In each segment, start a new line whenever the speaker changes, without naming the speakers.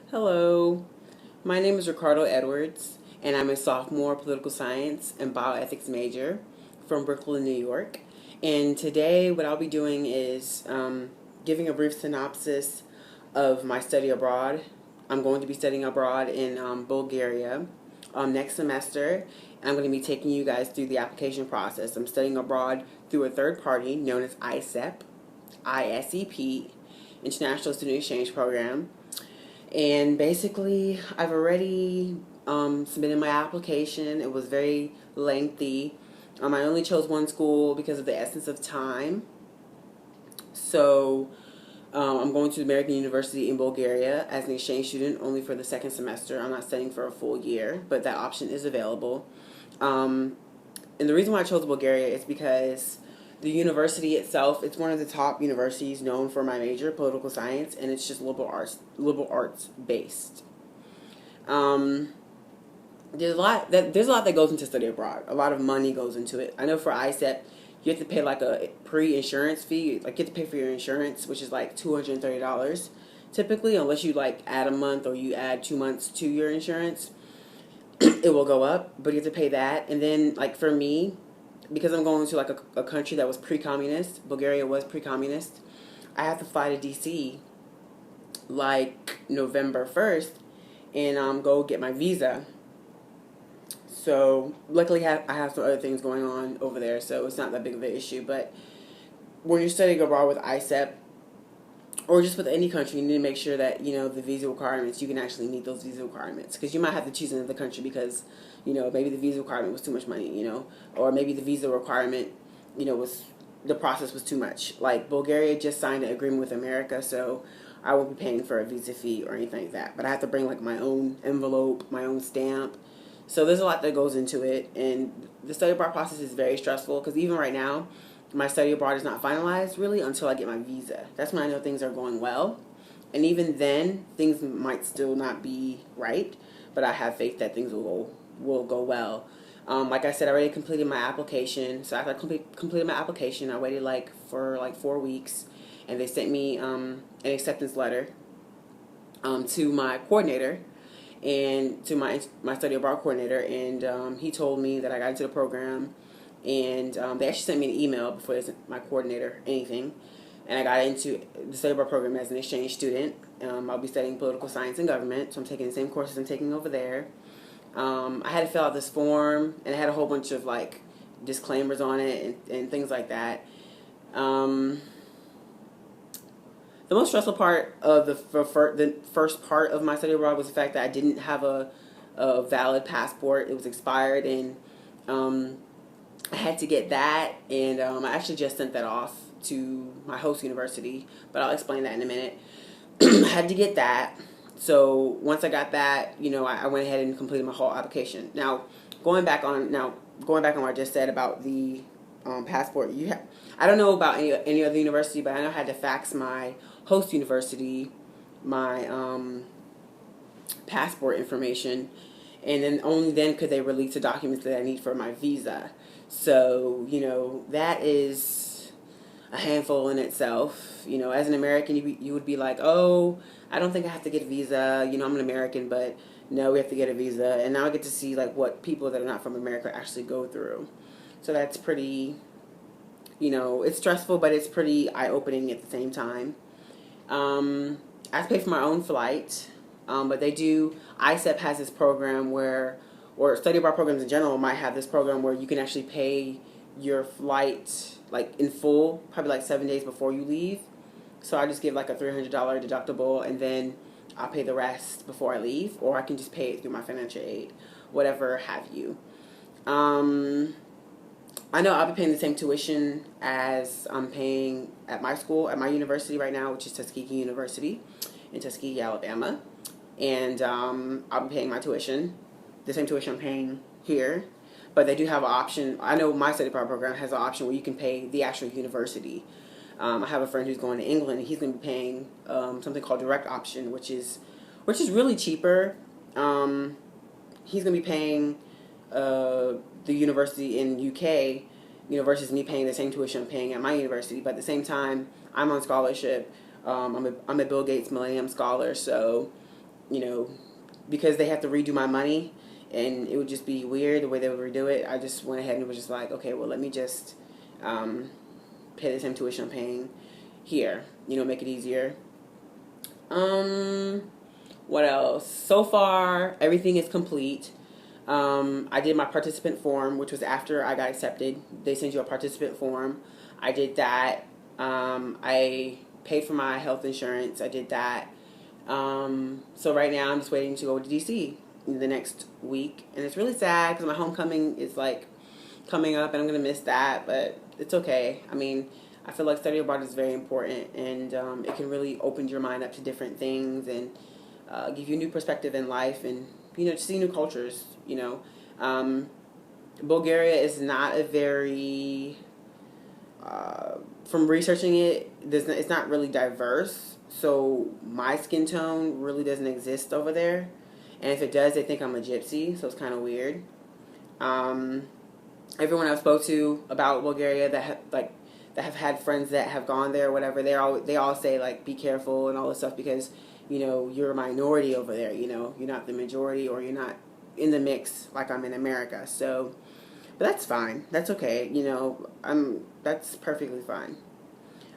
Hello, my name is Ricardo Edwards, and I'm a sophomore political science and bioethics major from Brooklyn, New York. And today, what I'll be doing is giving a brief synopsis of my study abroad. I'm going to be studying abroad in Bulgaria next semester. I'm going to be taking you guys through the application process. I'm studying abroad through a third party known as ISEP, International Student Exchange Program. And basically, I've already submitted my application. It was very lengthy. I only chose one school because of the essence of time. So I'm going to American University in Bulgaria as an exchange student only for the second semester. I'm not studying for a full year, but that option is available. And the reason why I chose Bulgaria is because the university itself, it's one of the top universities known for my major, political science, and it's just liberal arts based. Um, there's a lot that goes into study abroad. A lot of money goes into it. I know for ISEP, you have to pay like a pre-insurance fee. Like you have to pay for your insurance, which is like $230 typically, unless you like add a month or you add 2 months to your insurance. It will go up, but you have to pay that. And then like for me, because I'm going to like a country that was pre-communist, Bulgaria was pre-communist, I have to fly to DC like November 1st and go get my visa. So luckily I have some other things going on over there, so it's not that big of an issue. But when you're studying abroad with ISEP, or just with any country, you need to make sure that, the visa requirements, you can actually meet those visa requirements. Because you might have to choose another country because, maybe the visa requirement was too much money, or maybe the visa requirement, was, the process was too much. Like Bulgaria just signed an agreement with America, so I won't be paying for a visa fee or anything like that. But I have to bring like my own envelope, my own stamp. So there's a lot that goes into it. And the study abroad process is very stressful because even right now, my study abroad is not finalized really until I get my visa. That's when I know things are going well. And even then, things might still not be right, but I have faith that things will go well. Like I said, I already completed my application. So after I completed my application, I waited for 4 weeks, and they sent me an acceptance letter to my coordinator and to my study abroad coordinator, and he told me that I got into the program, and they actually sent me an email before they sent my coordinator anything, and I got into the study abroad program as an exchange student. I'll be studying political science and government, so I'm taking the same courses I'm taking over there. I had to fill out this form, and it had a whole bunch of like disclaimers on it and things like that. The most stressful part of the first part of my study abroad was the fact that I didn't have a valid passport. It was expired, and I had to get that, and I actually just sent that off to my host university, but I'll explain that in a minute. I had to get that. So once I got that, I went ahead and completed my whole application. Going back on what I just said about the passport, I don't know about any other university, but I know I had to fax my host university my passport information, and then only then could they release the documents that I need for my visa. So that is a handful in itself. As an American, you would be like, oh, I don't think I have to get a visa. I'm an American, but no, we have to get a visa. And now I get to see like what people that are not from America actually go through. So that's pretty, it's stressful, but it's pretty eye-opening at the same time. I have to pay for my own flight, but ISEP has this program or study abroad programs in general might have this program where you can actually pay your flight like in full, probably like 7 days before you leave. So I just give like a $300 deductible, and then I'll pay the rest before I leave, or I can just pay it through my financial aid, whatever have you. I know I'll be paying the same tuition as I'm paying at my school, at my university right now, which is Tuskegee University in Tuskegee, Alabama. And I'll be paying my tuition, the same tuition I'm paying here. But they do have an option. I know my study abroad program has an option where you can pay the actual university. I have a friend who's going to England, and he's going to be paying something called direct option, which is really cheaper. He's going to be paying the university in UK, versus me paying the same tuition I'm paying at my university. But at the same time, I'm on scholarship. I'm a Bill Gates Millennium Scholar, so you know, because they have to redo my money, and it would just be weird the way they would redo it. I just went ahead and was just like, okay, well, let me just pay the same tuition I'm paying here. You know, make it easier. What else? So far, everything is complete. I did my participant form, which was after I got accepted. They send you a participant form. I did that. I paid for my health insurance. I did that. So right now I'm just waiting to go to DC in the next week. And it's really sad because my homecoming is like coming up and I'm going to miss that. But it's okay. I mean, I feel like study abroad is very important, and it can really open your mind up to different things and give you a new perspective in life, and you know, to see new cultures. You know, Bulgaria is not a very from researching it, it's not really diverse. So my skin tone really doesn't exist over there, and if it does, they think I'm a gypsy. So it's kind of weird. Everyone I've spoke to about Bulgaria that have had friends that have gone there or whatever, they all say like be careful and all this stuff because, you know, you're a minority over there. You know, you're not the majority, or you're not in the mix like I'm in America. So, but that's fine. That's okay. You know, that's perfectly fine.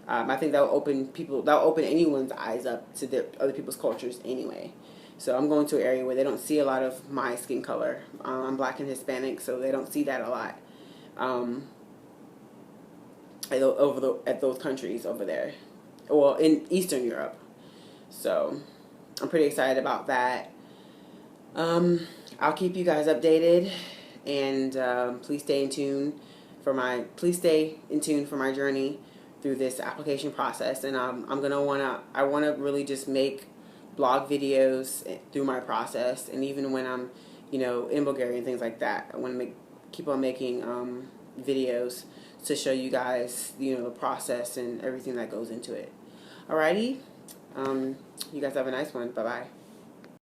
I think that'll open anyone's eyes up to other people's cultures anyway. So I'm going to an area where they don't see a lot of my skin color. I'm black and Hispanic, so they don't see that a lot. At those countries over there, well, in Eastern Europe. So I'm pretty excited about that. I'll keep you guys updated, and please stay in tune for my journey through this application process. And I wanna really just make blog videos through my process, and even when I'm, you know, in Bulgaria and things like that, I want to keep on making videos to show you guys, you know, the process and everything that goes into it. Alrighty, you guys have a nice one. Bye bye.